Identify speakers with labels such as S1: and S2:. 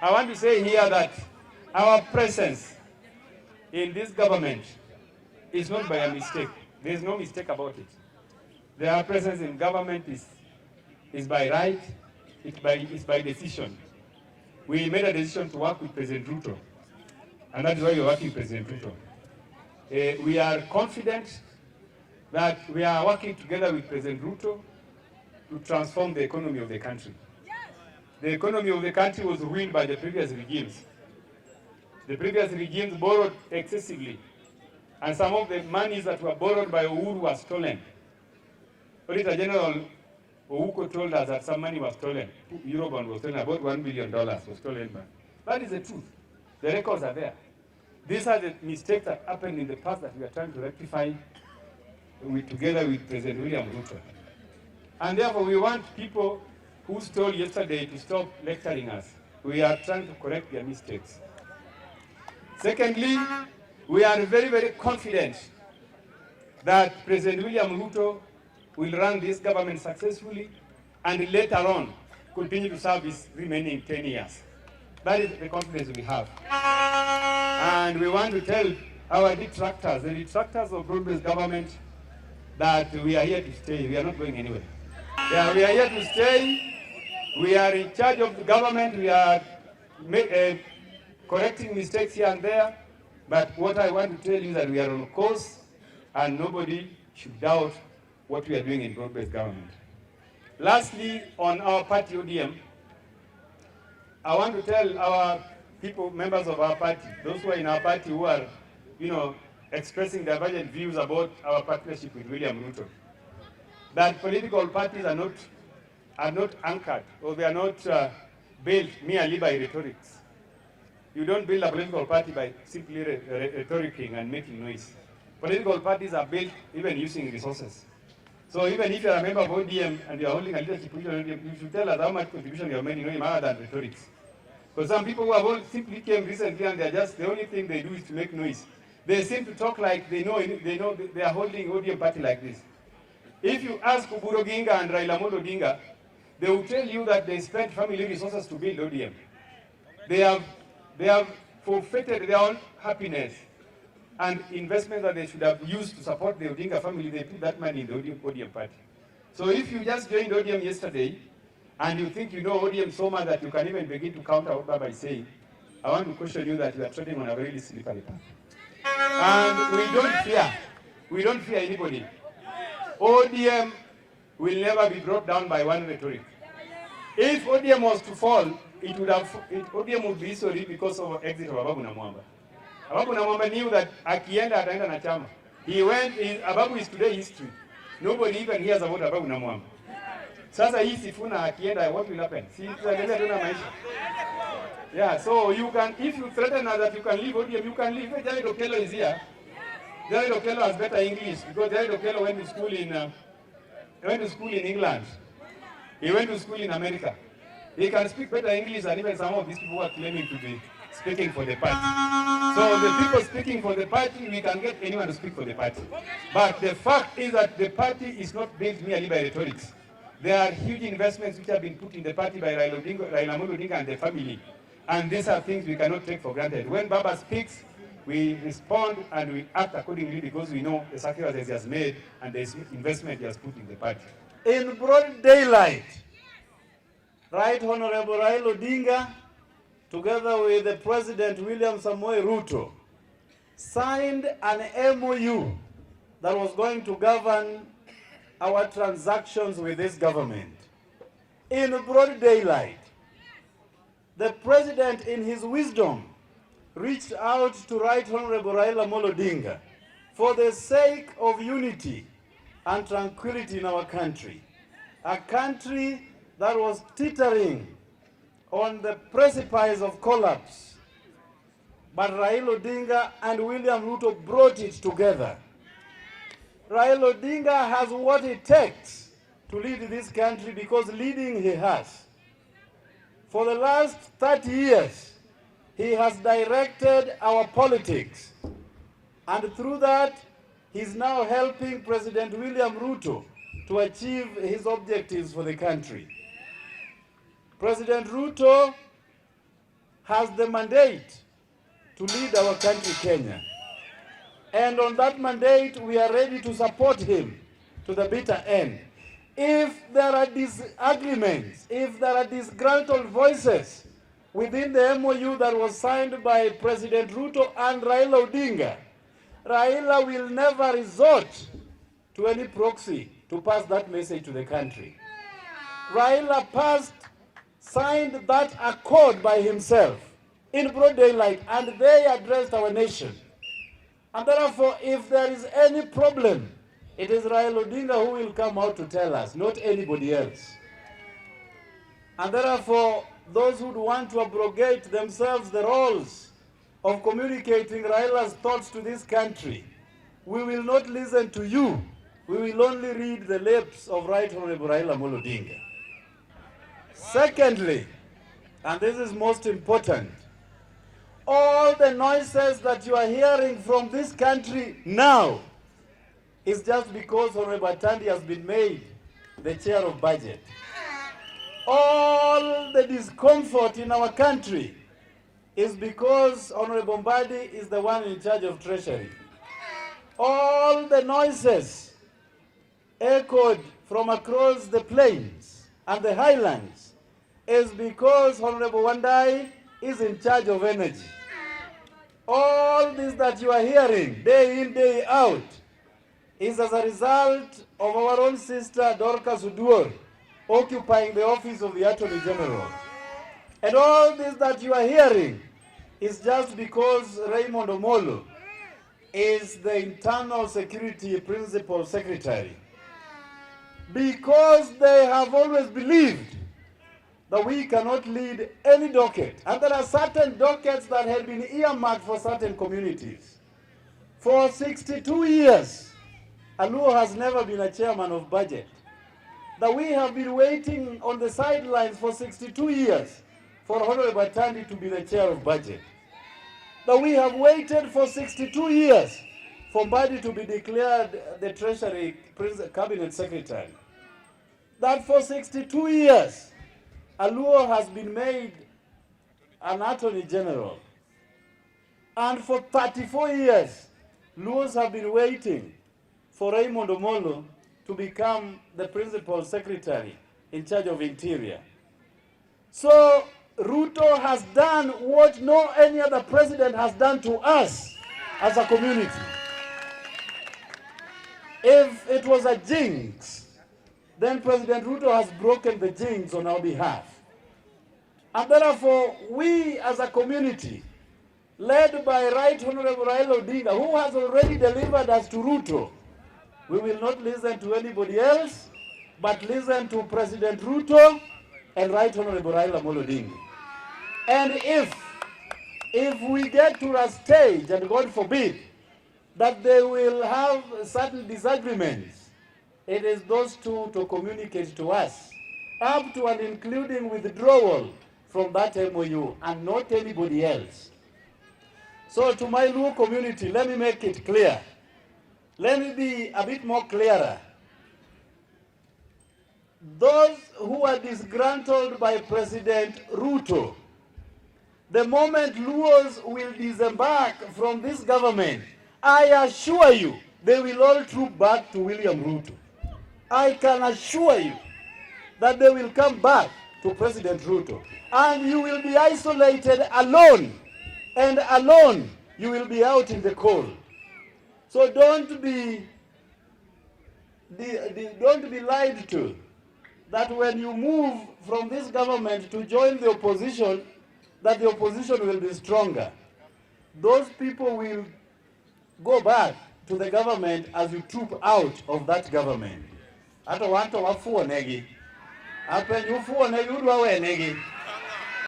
S1: I want to say here that our presence in this government is not by a mistake. There is no mistake about it. Their presence in government is by right, it's by decision. We made a decision to work with President Ruto, and that's why we're working with President Ruto. We are confident that we are working together with President Ruto to transform the economy of the country. The economy of the country was ruined by the previous regimes. The previous regimes borrowed excessively, and some of the monies that were borrowed by Uhuru were stolen. Auditor General Ouko told us that some money was stolen. Eurobond was stolen, about $1 billion was stolen. That is the truth. The records are there. These are the mistakes that happened in the past that we are trying to rectify together with President William Ruto. And therefore, we want people who stole yesterday to stop lecturing us. We are trying to correct their mistakes. Secondly, we are very, very confident that President William Ruto will run this government successfully and later on continue to serve his remaining 10 years. That is the confidence we have. And we want to tell our detractors, the detractors of broad-based government, that we are here to stay. We are not going anywhere. Yeah, we are here to stay. We are in charge of the government. We are correcting mistakes here and there. But what I want to tell you is that we are on course, and nobody should doubt what we are doing in broad-based government. Lastly, on our party ODM, I want to tell our people, members of our party, those who are in our party who are, expressing divergent views about our partnership with William Ruto, that political parties are not anchored, or they are not built merely by rhetorics. You don't build a political party by simply rhetoricing and making noise. Political parties are built even using resources. So even if you are a member of ODM and you are holding a leadership position, you should tell us how much contribution you have made in other than rhetorics. Because some people who have all simply came recently and the only thing they do is to make noise. They seem to talk like they know they are holding ODM party like this. If you ask Oburu Oginga and Raila Odinga, they will tell you that they spent family resources to build ODM. They have forfeited their own happiness and investment that they should have used to support the Odinga family. They put that money in the ODM party. So if you just joined ODM yesterday and you think you know ODM so much that you can even begin to counter what Baba is saying, I want to caution you that you are treading on a very slippery path. And we don't fear anybody. ODM will never be brought down by one rhetoric. If ODM was to fall, ODM would be sorry because of the exit of Ababu Namwamba. Ababu Namwamba knew that akienda ataenda na chama. Ababu is today history. Nobody even hears about Ababu Namwamba. Sasa hii Sifuna akienda, what will happen? Yeah, so you can, if you threaten us that you can leave ODM, you can leave. Jared Okello is here. Jared Okello has better English because Jared Okello went to school in England. He went to school in America. He can speak better English than even some of these people who are claiming to be speaking for the party. So the people speaking for the party, we can get anyone to speak for the party. But the fact is that the party is not built merely by rhetorics. There are huge investments which have been put in the party by Raila Odinga and the family. And these are things we cannot take for granted. When Baba speaks, we respond and we act accordingly because we know the sacrifices he has made and the investment he has put in the party.
S2: In broad daylight, Right Honorable Raila Odinga, together with the President William Samoei Ruto, signed an MOU that was going to govern our transactions with this government. In broad daylight, the President, in his wisdom, reached out to Right Honorable Raila Odinga for the sake of unity and tranquility in our country. A country that was teetering on the precipice of collapse. But Raila Odinga and William Ruto brought it together. Raila Odinga has what it takes to lead this country because leading he has. For the last 30 years, he has directed our politics. And through that, he's now helping President William Ruto to achieve his objectives for the country. President Ruto has the mandate to lead our country, Kenya. And on that mandate, we are ready to support him to the bitter end. If there are disagreements, if there are disgruntled voices within the MOU that was signed by President Ruto and Raila Odinga, Raila will never resort to any proxy to pass that message to the country. Raila signed that accord by himself in broad daylight, and they addressed our nation. And therefore, if there is any problem, it is Raila Odinga who will come out to tell us, not anybody else. And therefore, those who want to abrogate themselves the roles of communicating Raila's thoughts to this country, we will not listen to you. We will only read the lips of Right Honorable Raila Odinga. Secondly, and this is most important, all the noises that you are hearing from this country now is just because Honorable Atandi has been made the chair of budget. All the discomfort in our country is because Honorable Mbadi is the one in charge of Treasury. All the noises echoed from across the plains and the highlands is because Honorable Wandai is in charge of energy. All this that you are hearing day in, day out is as a result of our own sister Dorcas Uduor occupying the office of the Attorney General. And all this that you are hearing is just because Raymond Omolo is the Internal Security Principal Secretary. Because they have always believed that we cannot lead any docket. And there are certain dockets that have been earmarked for certain communities. For 62 years, Aluo has never been a chairman of budget. That we have been waiting on the sidelines for 62 years for Honorable Atandi to be the chair of budget. That we have waited for 62 years for Mbadi to be declared the Treasury Cabinet Secretary. That for 62 years, Aluo has been made an Attorney General. And for 34 years, Luos have been waiting for Raymond Omolo to become the Principal Secretary in charge of Interior. So Ruto has done what no any other president has done to us as a community. If it was a jinx, then President Ruto has broken the jinx on our behalf. And therefore, we as a community, led by Right Honorable Raila Odinga, who has already delivered us to Ruto, we will not listen to anybody else, but listen to President Ruto and Right Honorable Raila Odinga. And if we get to a stage, and God forbid, that they will have certain disagreements, it is those two to communicate to us, up to and including withdrawal from that MOU, and not anybody else. So to my Luo community, let me make it clear. Let me be a bit more clearer. Those who are disgruntled by President Ruto, the moment Luos will disembark from this government, I assure you, they will all troop back to William Ruto. I can assure you that they will come back to President Ruto. And you will be isolated alone. And alone, you will be out in the cold. So don't be lied to that when you move from this government to join the opposition, that the opposition will be stronger. Those people will go back to the government as you troop out of that government. Ato wanto wafuo negi. Ape nyufuo negi udwa we negi.